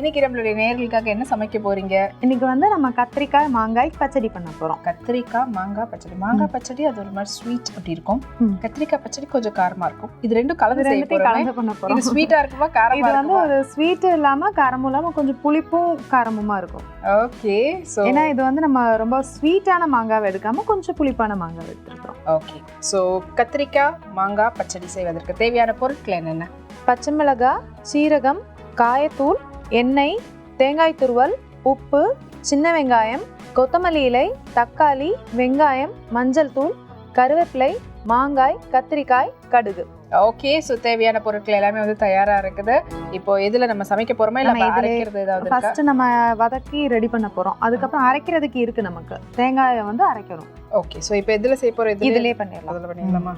இன்னைக்கு நம்மளுடைய நேயர்களுக்காக என்ன சமைக்க போறீங்க? இன்னைக்கு வந்து நம்ம கத்திரிக்காய் மாங்காய் பச்சடி பண்ண போறோம். கத்திரிக்காய் மாங்காய் பச்சடி. மாங்காய் பச்சடி அது ஒரு மாதிரி ஸ்வீட் அப்படி இருக்கும். கத்திரிக்காய் பச்சடி கொஞ்சம் காரமா இருக்கும். இது ரெண்டும் கலந்து பண்ண போறோம். இது ஸ்வீட்டா இருக்குமா காரமா? இது வந்து ஒரு ஸ்வீட் இல்லாம காரமும் இல்லாம கொஞ்சம் புளிப்பும் காரமுமா இருக்கும். ஓகே. சோ ஏன்னா இது வந்து நம்ம ரொம்ப ஸ்வீட்டான மாங்காய் எடுக்காம கொஞ்சம் புளிப்பான மாங்காய் எடுத்துக்கிறோம். ஓகே. சோ கத்திரிக்காய் மாங்காய் பச்சடி செய்வதற்கு தேவையான பொருட்கள் என்னென்ன? பச்சை மிளகாய், சீரகம், காயத்தூள், எண்ணெய், தேங்காய் துருவல், உப்பு, சின்ன வெங்காயம், கொத்தமல்லி இலை, தக்காளி, வெங்காயம், மஞ்சள் தூள், கருவேப்பிலை, மாங்காய், கத்திரிக்காய், கடுகு. ஓகே. சோ தேவையான பொருட்கள் எல்லாமே வந்து தயாரா இருக்குது. இப்போ எதுல நம்ம சமைக்க போறோமா இல்ல அரைக்கிறது ஏதாவது இருக்கா? ஃபர்ஸ்ட் நம்ம வதக்கி ரெடி பண்ண போறோம். அதுக்கப்புறம் அரைக்கிறதுக்கு இருக்கு நமக்கு. தேங்காயை வந்து அரைக்கணும். ஓகே. சோ இப்போ எதுல செய்ய போறோம்? இதுலயே பண்ணிடலாம். அதுல பண்ணிடலாமா?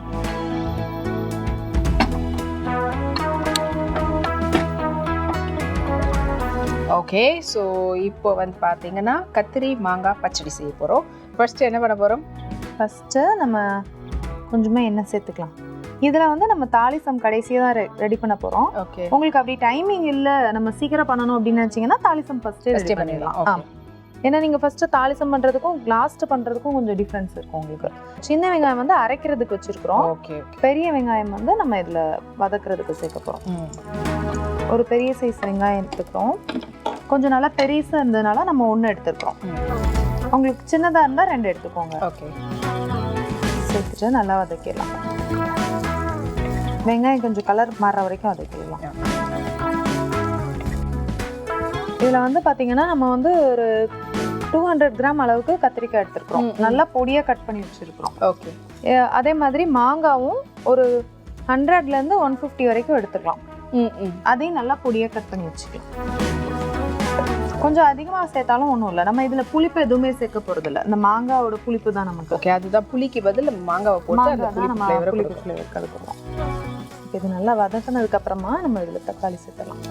ஓகே. ஸோ இப்போ வந்து பார்த்தீங்கன்னா கத்திரி மாங்காய் பச்சடி செய்ய போகிறோம். ஃபர்ஸ்ட் என்ன பண்ண போகிறோம்? ஃபர்ஸ்ட்டு நம்ம கொஞ்சமாக எண்ணெய் சேர்த்துக்கலாம். இதில் வந்து நம்ம தாளிசம் கடைசியாக தான் ரெடி பண்ண போகிறோம். ஓகே. உங்களுக்கு அப்படி டைமிங் இல்லை, நம்ம சீக்கிரம் பண்ணணும் அப்படின்னு நினச்சிங்கன்னா தாளிசம் ஃபஸ்ட்டு ரெடி பண்ணிடலாம். ஆமாம். ஏன்னா நீங்கள் ஃபஸ்ட்டு தாளிசம் பண்ணுறதுக்கும் லாஸ்ட்டு பண்ணுறதுக்கும் கொஞ்சம் டிஃப்ரென்ஸ் இருக்கும் உங்களுக்கு. சின்ன வெங்காயம் வந்து அரைக்கிறதுக்கு வச்சுருக்குறோம். ஓகே. பெரிய வெங்காயம் வந்து நம்ம இதில் வதக்குறதுக்கு சேர்க்க போகிறோம். ஒரு பெரிய சைஸ் வெங்காயம் எடுத்துக்கிறோம். கொஞ்சம் நல்லா பெருசாக இருந்ததுனால நம்ம 1 எடுத்துருக்கோம். உங்களுக்கு சின்னதாக இருந்தால் 2 எடுத்துக்கோங்க. ஓகே. சேர்த்துட்டு நல்லா வதக்கிடலாம். வெங்காயம் கொஞ்சம் கலர் மாறுற வரைக்கும் வதக்கிடலாம். இதில் வந்து பார்த்தீங்கன்னா நம்ம வந்து ஒரு 200 கிராம் அளவுக்கு கத்திரிக்காய் எடுத்துருக்கோம். நல்லா பொடியாக கட் பண்ணி வச்சுருக்கிறோம். ஓகே. அதே மாதிரி மாங்காவும் ஒரு 100லேருந்து 150 வரைக்கும் எடுத்துக்கலாம். அதையும் நல்லா பொடியாக கட் பண்ணி வச்சுக்கலாம். கொஞ்சம் அதிகமாக சேர்த்தாலும் ஒன்றும் இல்லை. நம்ம இதில் புளிப்பு எதுவுமே சேர்க்க போகிறது இல்லை. இந்த மாங்காவோட புளிப்பு தான் நமக்கு. ஓகே. அதுதான் புளிக்கு பதில் மாங்காவை போட்டு நம்ம புளிப்பு ஃப்ளேவர் கலக்குறோம். இது நல்லா வதக்கினதுக்கப்புறமா நம்ம இதில் தக்காளி சேர்த்தலாம்.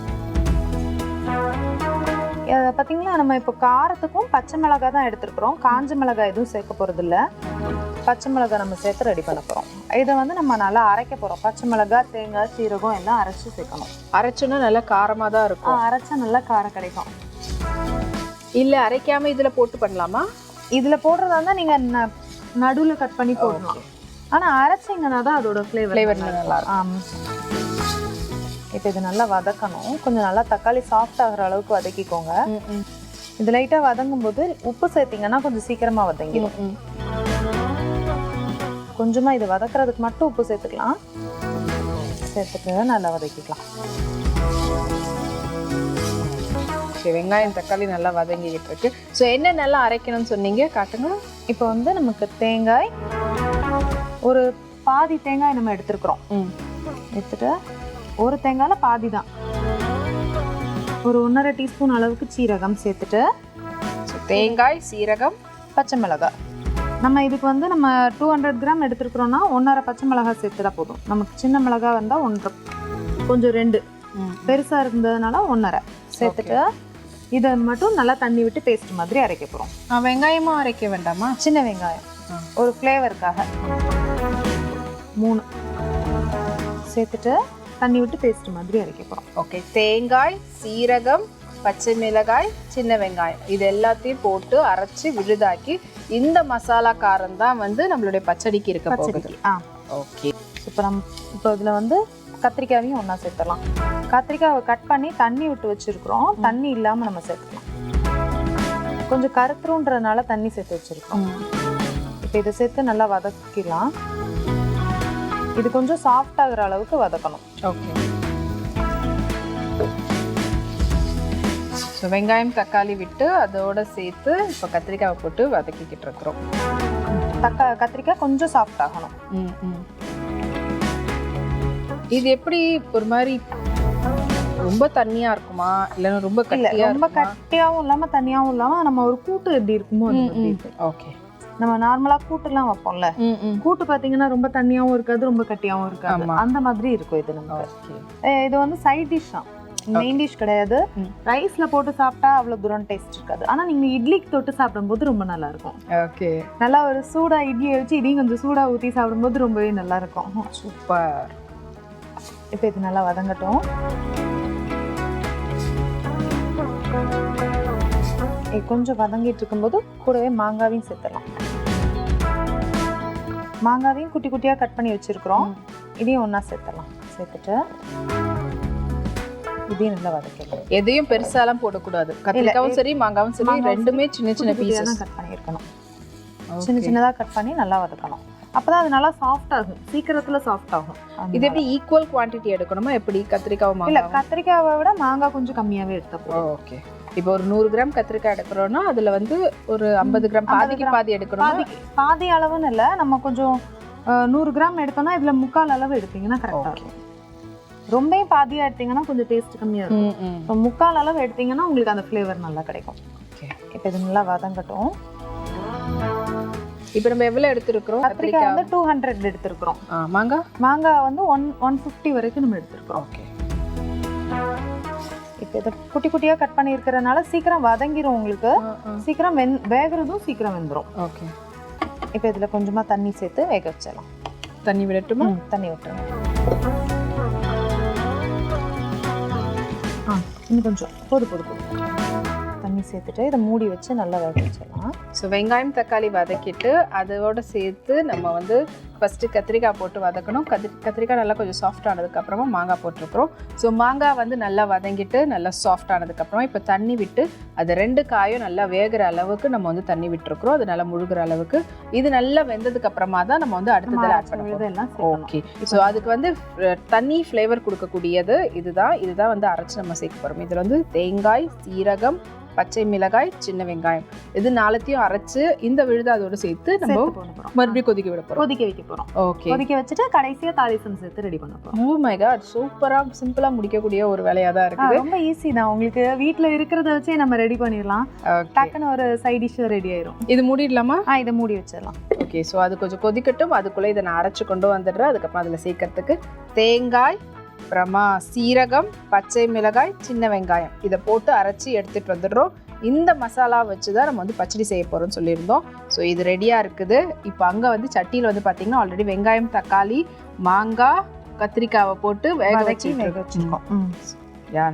பார்த்தீங்களா, நம்ம இப்போ காரத்துக்கும் பச்சை மிளகாய் தான் எடுத்துருக்குறோம். காஞ்ச மிளகாய் எதுவும் சேர்க்க போகிறது இல்லை. பச்சை மிளகாய் நம்ம சேர்த்து ரெடி பண்ண போகிறோம். இதை வந்து நம்ம நல்லா அரைக்க போகிறோம். பச்சை மிளகாய், தேங்காய், சீரகம் எல்லாம் அரைச்சி சேர்க்கணும். அரைச்சோன்னா நல்லா காரமாக தான் இருக்கும். அரைச்சா நல்லா காரம் கிடைக்கும். இல்லை அரைக்காம இதில் போட்டு பண்ணலாமா? இதில் போடுறதா இருந்தால் நீங்கள் நடுவில் கட் பண்ணி போடலாம். ஆனால் அரைச்சிங்கன்னா தான் அதோட ஃப்ளேவர் நல்லா இருக்கும். ஆமாம். இப்போ இது நல்லா வதக்கணும். கொஞ்சம் நல்லா தக்காளி சாஃப்ட் ஆகிற அளவுக்கு வதக்கிக்கோங்க. இது லைட்டாக வதங்கும் போது உப்பு சேர்த்திங்கன்னா கொஞ்சம் சீக்கிரமாக வதங்கிடும். கொஞ்சமாக இது வதக்கிறதுக்கு மட்டும் உப்பு சேர்த்துக்கலாம். சேர்த்துட்டு நல்லா வதக்கிக்கலாம். வெங்காயம் தக்காளி நல்லா வதங்கிக்கிட்டு இருக்கு. ஸோ என்ன நல்லா அரைக்கணும்னு சொன்னீங்க, காட்டுங்க. இப்போ வந்து நமக்கு தேங்காய் ஒரு பாதி தேங்காய் நம்ம எடுத்துருக்குறோம். எடுத்துட்டு ஒரு தேங்காயில் பாதி தான் ஒரு 1.5 டீஸ்பூன் அளவுக்கு சீரகம் சேர்த்துட்டு தேங்காய், சீரகம், பச்சை மிளகாய். நம்ம இதுக்கு வந்து நம்ம 200 கிராம் எடுத்துருக்குறோன்னா 1.5 பச்சை மிளகாய் சேர்த்துட்டா போதும். நமக்கு சின்ன மிளகாய் வந்தால் 1.5, கொஞ்சம் 2 பெருசாக இருந்ததுனால 1.5 சேர்த்துட்டு இதை மட்டும் நல்லா தண்ணி விட்டு பேஸ்ட் மாதிரி அரைக்க போகிறோம். வெங்காயமும் அரைக்க வேண்டாமா? சின்ன வெங்காயம் ஒரு ஃப்ளேவருக்காக 3 சேர்த்துட்டு தண்ணி விட்டு பேஸ்ட் மாதிரி அரைக்க போகிறோம். ஓகே. தேங்காய், சீரகம், பச்சை மிளகாய், சின்ன வெங்காயம் இது எல்லாத்தையும் போட்டு அரைச்சி விழுதாக்கி இந்த மசாலா காரம் தான் வந்து நம்மளுடைய பச்சடிக்கு இருக்க போகுது. ஓகே. இப்போ இதில் வந்து கத்திரிக்காயையும் ஒன்றா சேர்த்துடலாம். கத்திரிக்காவை கட் பண்ணி தண்ணி விட்டு வச்சுருக்குறோம். தண்ணி இல்லாமல் நம்ம சேர்த்துக்கலாம். கொஞ்சம் கருத்துருன்றதுனால தண்ணி சேர்த்து வச்சுருக்கோம். இப்போ இதை சேர்த்து நல்லா வதக்கிடலாம். இது கொஞ்சம் சாஃப்ட் ஆகுற அளவுக்கு வதக்கணும். ஓகே. ஸோ வெங்காயம் தக்காளி விட்டு அதோட சேர்த்து இப்போ கத்திரிக்காவை போட்டு வதக்கிக்கிட்டு இருக்கிறோம். கத்திரிக்காய் கொஞ்சம் சாஃப்ட் ஆகணும். இது எப்படி ஒரு மாதிரி ரொம்ப தண்ணியா இருக்குமா இல்லைன்னா ரொம்ப கட்டியாகவும் இல்லாமல் தண்ணியாகவும் இல்லாமல் நம்ம ஒரு கூட்டு எப்படி இருக்குமோ? ஓகே. நம்ம நார்மலா கூட்டுலாம் வைப்போம்ல, கூட்டு பாத்தீங்கன்னா ரொம்ப தண்ணியாவும் இருக்காது, ரொம்ப கட்டியாவும் இருக்காது. அந்த மாதிரி இருக்கும் இது நமக்கு. இது வந்து சைட் டிஷ் தான், மெயின் டிஷ் கிடையாது. ரைஸ்ல போட்டு சாப்பிட்டா அவ்வளவு தூரம் டேஸ்ட் இருக்காது. ஆனா நீங்க இட்லிக்கு தொட்டு சாப்பிடும்போது ரொம்ப நல்லா இருக்கும். ஓகே. நல்லா ஒரு சூடா இட்லியை வச்சு இதையும் கொஞ்சம் சூடா ஊற்றி சாப்பிடும்போது ரொம்பவே நல்லா இருக்கும். சூப்பர். இப்போ இது நல்லா வதங்கட்டும். இது கொஞ்சம் வதங்கிட்டு இருக்கும்போது கூடவே மாங்காவையும் சேர்த்துடலாம். மாங்காவையும் குட்டி குட்டியாக கட் பண்ணி வச்சுருக்குறோம். இதையும் ஒன்றா சேர்த்துடலாம். சேர்த்துட்டு இதையும் நல்லா வதக்கிடலாம். எதையும் பெருசாலாம் போடக்கூடாது. கத்திரிக்காவும் சரி மாங்காவும் சரி ரெண்டுமே சின்ன சின்ன பீஸஸ் தான் கட் பண்ணியிருக்கணும். சின்ன சின்னதாக கட் பண்ணி நல்லா வதக்கணும். அப்பதான் அது நல்லா சாஃப்ட் ஆகும். சீக்கிரத்துல சாஃப்ட் ஆகும். இது எப்படி ஈக்குவல் குவாண்டிட்டி எடுக்கணுமா எப்படி? கத்திரிக்காவும் இல்ல, மாங்காவும் கத்திரிக்காவை விட மாங்காய் கொஞ்சம் கம்மியாவே எடுத்தப்போ. ஓகே. இப்போ ஒரு 100 கிராம் கத்திரிக்காய் எடுக்கிறோம்னா அதுல வந்து ஒரு 50 கிராம் பாதிக்கு பாதி எடுக்கணும். பாதி அளவுன்னு இல்லை, நம்ம கொஞ்சம் 100 கிராம் எடுத்தோம்னா இதுல 1/4 அளவு எடுத்தீங்கன்னா கரெக்டாக இருக்கும். ரொம்பவும் பாதியா எடுத்தீங்கன்னா கொஞ்சம் டேஸ்ட் கம்மியா இருக்கும். இப்போ 1/4 அளவு எடுத்தீங்கன்னா உங்களுக்கு அந்த ஃப்ளேவர் நல்லா கிடைக்கும். இப்போ இது நல்லா வதங்கட்டும். இப்போ நம்ம எவ்வளவு எடுத்துருக்கோம்? கத்திரிக்காய் வந்து 200 எடுத்துருக்கோம். மாங்காய் வந்து 150 வரைக்கும் நம்ம எடுத்துருக்கோம். ஓகே. இப்போ இதை குட்டி குட்டியாக கட் பண்ணி இருக்கிறதுனால சீக்கிரம் வதங்கிரும். உங்களுக்கு சீக்கிரம் வேகிறதும் சீக்கிரம் வெந்துடும். ஓகே. இப்போ இதில் கொஞ்சமாக தண்ணி சேர்த்து வேக வச்சிடலாம். தண்ணி விடட்டுமா? தண்ணி விட்டுருங்க. இன்னும் கொஞ்சம் போதும் தண்ணி சேர்த்துட்டு இதை மூடி வச்சு நல்லா வேக வச்சிடலாம். ஸோ வெங்காயம் தக்காளி வதக்கிட்டு அதோட சேர்த்து நம்ம வந்து ஃபஸ்ட்டு கத்திரிக்காய் போட்டு வதக்கணும். கத்திரிக்காய் நல்லா கொஞ்சம் சாஃப்ட் ஆனதுக்கப்புறமா மாங்காய் போட்டிருக்கிறோம். ஸோ மாங்காய் வந்து நல்லா வதங்கிட்டு நல்லா சாஃப்ட் ஆனதுக்கப்புறமா இப்போ தண்ணி விட்டு அது 2 காயும் நல்லா வேகிற அளவுக்கு நம்ம வந்து தண்ணி விட்டுருக்குறோம். அது நல்லா முழுகிற அளவுக்கு. இது நல்லா வெந்ததுக்கு அப்புறமா தான் நம்ம வந்து அடுத்ததில் ஆட் பண்ணுவோம். ஓகே. ஸோ அதுக்கு வந்து தனி ஃப்ளேவர் கொடுக்கக்கூடியது இதுதான் வந்து அரைச்சி நம்ம சேர்க்க போகிறோம். இதில் வந்து தேங்காய், சீரகம், பச்சை மிளகாய், சின்ன வெங்காயம் இது 4த்தையும் அரைச்சு இந்த விழுது அதோட சேர்த்து நம்ம மறுபடியும் கொதிக்க விட போறோம். கொதிக்க வைக்க போறோம். ஓகே. கொதிக்க வச்சுட்டு கடைசியா தாளிசம் சேர்த்து ரெடி பண்ண போறோம். ஓ மை காட், சூப்பரா சிம்பிளா முடிக்கக்கூடிய ஒரு வேலையா தான் இருக்குது. ரொம்ப ஈஸி தான். உங்களுக்கு வீட்ல இருக்கிறத வச்சே நம்ம ரெடி பண்ணிடலாம். டக்குன்னு ஒரு சைட் டிஷ் ரெடி ஆயிரும். இது மூடிடலாமா? இதை மூடி வச்சிடலாம். ஓகே. ஸோ அது கொஞ்சம் கொதிக்கட்டும். அதுக்குள்ள இதை நான் அரைச்சு கொண்டு வந்துடுறேன். அதுக்கப்புறம் அதில் சேர்க்கறதுக்கு தேங்காய், அப்புறமா சீரகம், பச்சை மிளகாய், சின்ன வெங்காயம் இதை போட்டு அரைச்சி எடுத்துகிட்டு வந்துடுறோம். இந்த மசாலா வச்சு தான் நம்ம வந்து பச்சடி செய்ய போகிறோம்னு சொல்லியிருந்தோம். ஸோ இது ரெடியாக இருக்குது. இப்போ அங்கே வந்து சட்டியில் வந்து பார்த்திங்கன்னா ஆல்ரெடி வெங்காயம், தக்காளி, மாங்காய், கத்திரிக்காவை போட்டு வேக வச்சுருக்கோம்.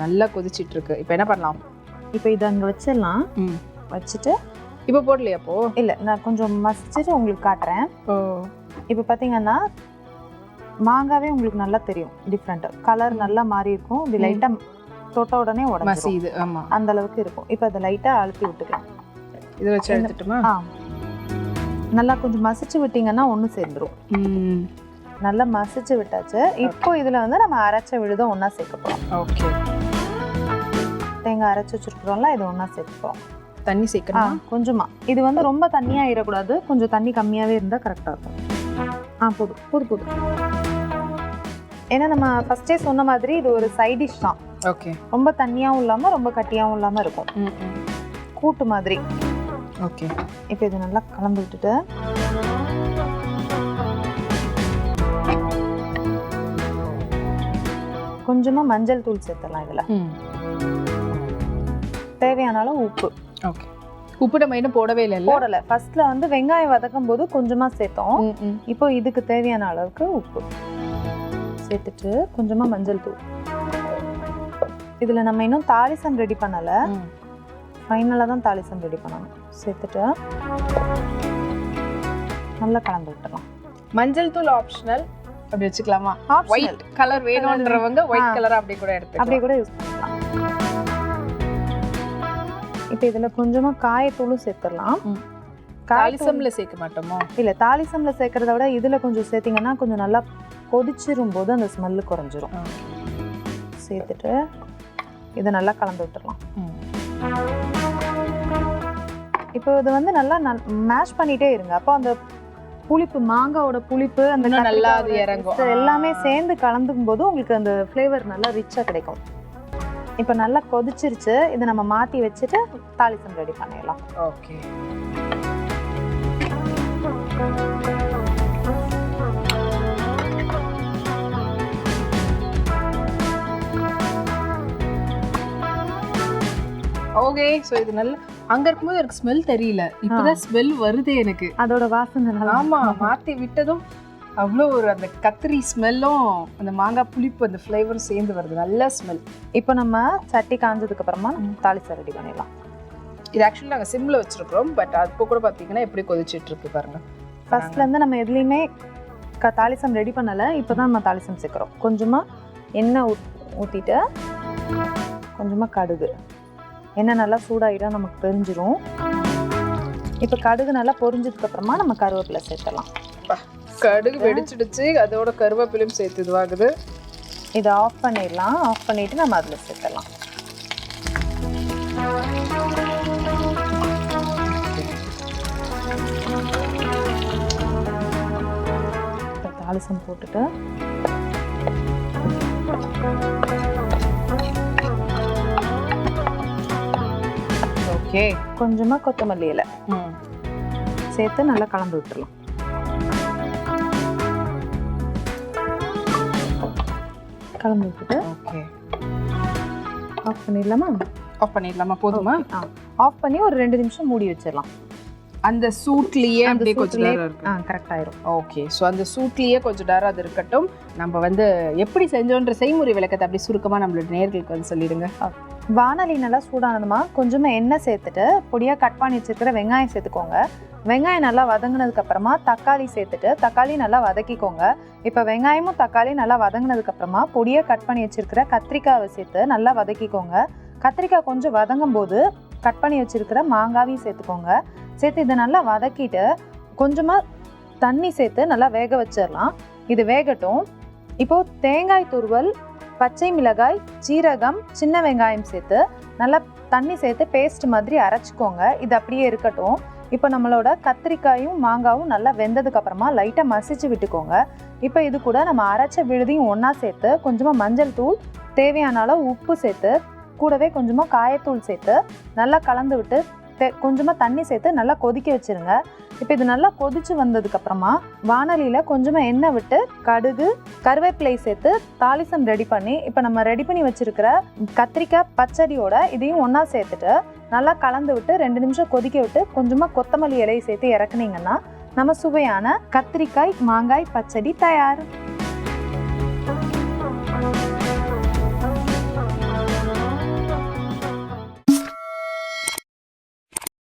நல்லா கொதிச்சிட்ருக்கு. இப்போ என்ன பண்ணலாம்? இப்போ இதை அங்கே வச்சிடலாம். வச்சுட்டு இப்போ போடலையா? அப்போ இல்லை, நான் கொஞ்சம் மசிச்சுட்டு உங்களுக்கு காட்டுறேன். இப்போ பார்த்தீங்கன்னா மாங்காவே உங்களுக்கு நல்லா தெரியும். டிஃப்ரெண்ட்டாக கலர் நல்லா மாறி இருக்கும். இது லைட்டாக தொட்ட உடனே உடஞ்சிது. ஆமா, அந்த அளவுக்கு இருக்கும். இப்போ அதை லைட்டா அழுத்தி விட்டுக்கலாம். இதை வச்சு எடுத்துட்டுமா? நல்லா கொஞ்சம் மசிச்சு விட்டீங்கன்னா ஒன்று சேர்ந்துரும். நல்லா மசிச்சு விட்டாச்சு. இப்போ இதுல வந்து நம்ம அரைச்ச விழுதும் ஒன்னா சேர்க்க போறோம். ஓகே. தேங்காய் அரைச்சு வச்சிருக்கிறோம்ல, இது ஒன்னா சேர்த்துப்போம். தண்ணி சேர்க்கணும் கொஞ்சமா. இது வந்து ரொம்ப தண்ணியா ஆயிடக்கூடாது. கொஞ்சம் தண்ணி கம்மியாவே இருந்தா கரெக்டா இருக்கும். போதும். ஏன்னா நம்ம ஃபர்ஸ்டே சொன்ன மாதிரி இது ஒரு சைட் டிஷ் தான். ஓகே. ரொம்ப தண்ணியாவும் இல்லாம ரொம்ப கட்டியாவும் இல்லாம இருக்கும். கூட்டு மாதிரி. ஓகே. இப்போ இது நல்லா கலந்து விட்டுட்டு கொஞ்சமா மஞ்சள் தூள் சேர்த்துடலாம். இதுல தேவையான அளவு உப்பு. ஓகே. உப்பு நம்ம இன்னும் போடவே இல்லை. போடல. ஃபர்ஸ்ட்ல வந்து வெங்காயம் வதக்கும் போது கொஞ்சமா சேர்த்தோம். இப்போ இதுக்கு தேவையான அளவுக்கு உப்பு சேர்த்துட்டு கொஞ்சமா மஞ்சள் தூள். இதுல நம்ம இன்னும் தாளிசம் ரெடி பண்ணல. ஃபைனலா தான் தாளிசம் ரெடி பண்ணணும். சேர்த்துட்டு நல்லா கலந்து விட்டுறலாம். மஞ்சள் தூள் ஆப்ஷனல். அப்படி வச்சுக்கலாமா? ஒயிட் கலர் வேணும்ன்றவங்க ஒயிட் கலர் அப்படியே கூட யூஸ் பண்ணலாம். இப்போ இதுல கொஞ்சமா காயத்தூளும் சேர்த்துடலாம். தாளிசம்ல சேர்க்க மாட்டோமோ? இல்ல, தாளிசம்ல சேர்க்கறத விட இதுல கொஞ்சம் சேர்த்தீங்கன்னா கொஞ்சம் நல்லா கொதிச்சிரும் போது அந்த ஸ்மெல்லு குறைஞ்சிரும். சேர்த்துட்டு இதை நல்லா கலந்து விட்டுறலாம். இப்போ இது வந்து நல்லா மேஷ் பண்ணிட்டே இருங்க. அப்போ அந்த புளிப்பு, மாங்காவோட புளிப்பு, அந்த நல்லா அது இறங்கும். எல்லாமே சேர்ந்து கலந்துக்கும் போது உங்களுக்கு அந்த ஃப்ளேவர் நல்லா ரிச்சா கிடைக்கும். இப்போ நல்லா கொதிச்சிருச்சு. இதை நம்ம மாத்தி வச்சுட்டு தாளிசம் ரெடி பண்ணிடலாம். ஓகே. ஓகே. ஸோ இது நல்ல அங்க இருக்கும்போது எனக்கு ஸ்மெல் தெரியல. இப்பதான் ஸ்மெல் வருது எனக்கு. அதோட வாசனை. ஆமா, மாத்தி விட்டதும் அவ்வளோ ஒரு அந்த கத்திரி ஸ்மெல்லும் அந்த மாங்காய் புளிப்பு அந்த ஃப்ளேவரும் சேர்ந்து வருது. நல்ல ஸ்மெல். இப்போ நம்ம சட்டி காஞ்சதுக்கு அப்புறமா தாளிசம் ரெடி பண்ணிடலாம். இது ஆக்சுவலி நாங்கள் சிம்மில் வச்சுருக்கிறோம், பட் அப்போ கூட பார்த்தீங்கன்னா எப்படி கொதிச்சிட்டு இருக்கு பாருங்க. ஃபர்ஸ்ட்லேருந்து நம்ம எதுலேயுமே தாளிசம் ரெடி பண்ணலை, இப்போ தான் நம்ம தாளிசம் சேர்க்குறோம். கொஞ்சமாக எண்ணெய் ஊற்றிட்டு கொஞ்சமாக கடுகு. எண்ணெய் நல்லா சூடாகிடும், நமக்கு தெரிஞ்சிடும். இப்போ கடுகு நல்லா பொரிஞ்சதுக்கப்புறமா நம்ம கருவேப்பிலை சேர்த்துடலாம். கடுகு வெடிச்சிடுச்சு, அதோட கருவேப்பிலையும் சேர்த்து இதுவாகுது. இதை ஆஃப் பண்ணிடலாம். ஆஃப் பண்ணிவிட்டு நம்ம அதில் சேர்த்துடலாம். தாளிசம் போட்டுட்டு ஓகே, கொஞ்சமாக கொத்தமல்லி இலை சேர்த்து நல்லா கலந்து விட்டுடலாம். கலந்து விட்டுட்டு ஓகே ஆஃப் பண்ணிடலாமா? ஆஃப் பண்ணிடலாமா? போதுமா? ஆஃப் பண்ணி ஒரு 2 நிமிஷம் மூடி வச்சிடலாம். அந்த சூட்லேயே அப்படியே கொஞ்சம் நேரம் இருக்கு. கரெக்ட் ஆயிரும். ஓகே, ஸோ அந்த சூட்லேயே கொஞ்சம் நேரம் அது இருக்கட்டும். நம்ம வந்து எப்படி செஞ்சோன்ற செய்முறை விளக்கத்தை அப்படி சுருக்கமாக நம்மளோட நேயர்களுக்கு வந்து சொல்லிடுங்க. வானொலி நல்லா சூடானதுமா கொஞ்சமாக எண்ணெய் சேர்த்துட்டு பொடியாக கட் பண்ணி வச்சுருக்கிற வெங்காயம் சேர்த்துக்கோங்க. வெங்காயம் நல்லா வதங்கினதுக்கப்புறமா தக்காளி சேர்த்துட்டு தக்காளி நல்லா வதக்கிக்கோங்க. இப்போ வெங்காயமும் தக்காளி நல்லா வதங்கினதுக்கப்புறமா பொடியாக கட் பண்ணி வச்சுருக்கிற கத்திரிக்காவை சேர்த்து நல்லா வதக்கிக்கோங்க. கத்திரிக்காய் கொஞ்சம் வதங்கும் போது கட் பண்ணி வச்சுருக்கிற மாங்காவையும் சேர்த்துக்கோங்க. சேர்த்து இதை நல்லா வதக்கிட்டு கொஞ்சமாக தண்ணி சேர்த்து நல்லா வேக வச்சிடலாம். இது வேகட்டும். இப்போது தேங்காய் துருவல், பச்சை மிளகாய், சீரகம், சின்ன வெங்காயம் சேர்த்து நல்லா தண்ணி சேர்த்து பேஸ்ட் மாதிரி அரைச்சிக்கோங்க. இது அப்படியே இருக்கட்டும். இப்போ நம்மளோட கத்திரிக்காயும் மாங்காவும் நல்லா வெந்ததுக்கப்புறமா லைட்டாக மசிச்சு விட்டுக்கோங்க. இப்போ இது கூட நம்ம அரைச்ச விழுதியும் ஒன்றா சேர்த்து கொஞ்சமாக மஞ்சள் தூள், தேவையான அளவு உப்பு சேர்த்து கூடவே கொஞ்சமாக காயத்தூள் சேர்த்து நல்லா கலந்து விட்டு கொஞ்சமாக தண்ணி சேர்த்து நல்லா கொதிக்க வச்சுருங்க. இப்போ இது நல்லா கொதிச்சு வந்ததுக்கப்புறமா வானலியில் கொஞ்சமாக எண்ணெய் விட்டு கடுகு, கருவேப்பிலை சேர்த்து தாளிசம் ரெடி பண்ணி இப்போ நம்ம ரெடி பண்ணி வச்சுருக்கிற கத்திரிக்காய் பச்சடியோட இதையும் ஒன்றா சேர்த்துட்டு நல்லா கலந்து விட்டு 2 நிமிஷம் கொதிக்க விட்டு கொஞ்சமாக கொத்தமல்லி இலையை சேர்த்து இறக்குனீங்கன்னா நம்ம சுவையான கத்திரிக்காய் மாங்காய் பச்சடி தயார்.